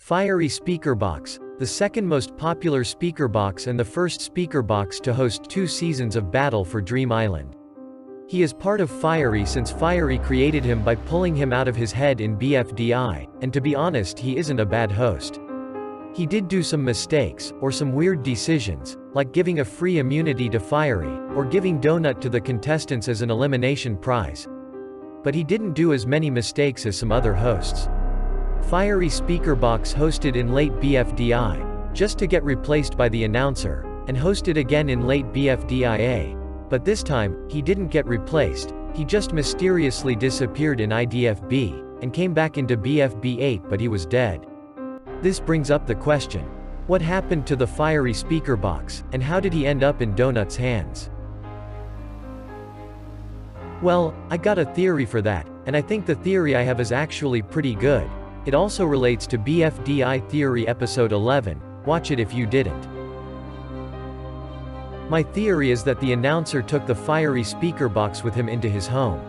Firey speaker box, the second most popular speaker box and the first speaker box to host 2 seasons of Battle for Dream Island. He is part of Firey since Firey created him by pulling him out of his head in BFDI, and to be honest, he isn't a bad host. He did do some mistakes, or some weird decisions, like giving a free immunity to Firey, or giving donut to the contestants as an elimination prize. But he didn't do as many mistakes as some other hosts. Firey speaker box hosted in late BFDI, just to get replaced by the announcer, and hosted again in late BFDIA. But this time, he didn't get replaced, he just mysteriously disappeared in IDFB, and came back into BFB8 but he was dead. This brings up the question. What happened to the Firey speaker box, and how did he end up in Donut's hands? Well, I got a theory for that, and I think the theory I have is actually pretty good. It also relates to BFDI Theory episode 11, watch it if you didn't. My theory is that the announcer took the Firey speaker box with him into his home.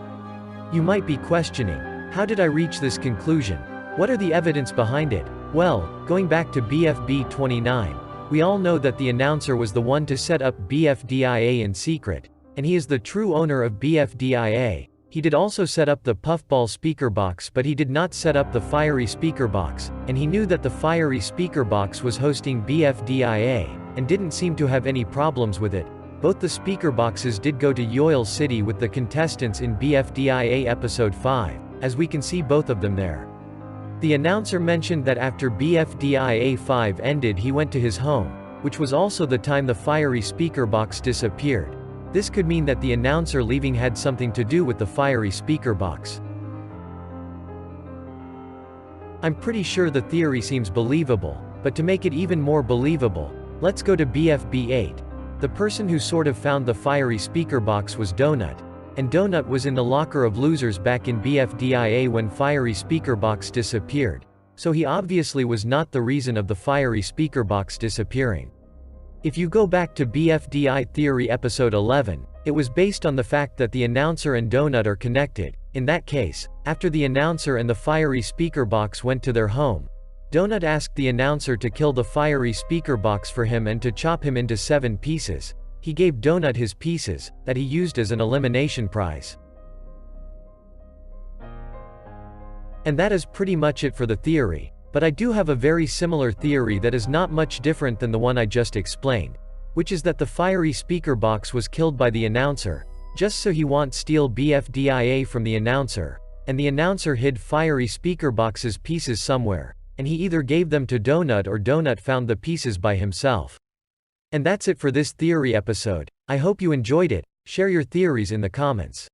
You might be questioning, how did I reach this conclusion? What are the evidence behind it? Well, going back to BFB 29, we all know that the announcer was the one to set up BFDIA in secret, and he is the true owner of BFDIA. He did also set up the puffball speaker box, but he did not set up the Firey speaker box, and he knew that the Firey speaker box was hosting BFDIA, and didn't seem to have any problems with it. Both the speaker boxes did go to Yoil City with the contestants in BFDIA episode 5, as we can see both of them there. The announcer mentioned that after BFDIA 5 ended he went to his home, which was also the time the Firey speaker box disappeared. This could mean that the announcer leaving had something to do with the Firey speaker box. I'm pretty sure the theory seems believable, but to make it even more believable, let's go to BFB8. The person who sort of found the Firey speaker box was Donut, and Donut was in the locker of losers back in BFDIA when Firey speaker box disappeared, so he obviously was not the reason of the Firey speaker box disappearing. If you go back to BFDI Theory episode 11, it was based on the fact that the announcer and Donut are connected. In that case, after the announcer and the Firey speaker box went to their home, Donut asked the announcer to kill the Firey speaker box for him and to chop him into 7 pieces. He gave Donut his pieces, that he used as an elimination prize. And that is pretty much it for the theory. But I do have a very similar theory that is not much different than the one I just explained, which is that the Firey speaker box was killed by the announcer, just so he won't steal BFDIA from the announcer, and the announcer hid Firey speaker box's pieces somewhere, and he either gave them to Donut or Donut found the pieces by himself. And that's it for this theory episode. I hope you enjoyed it. Share your theories in the comments.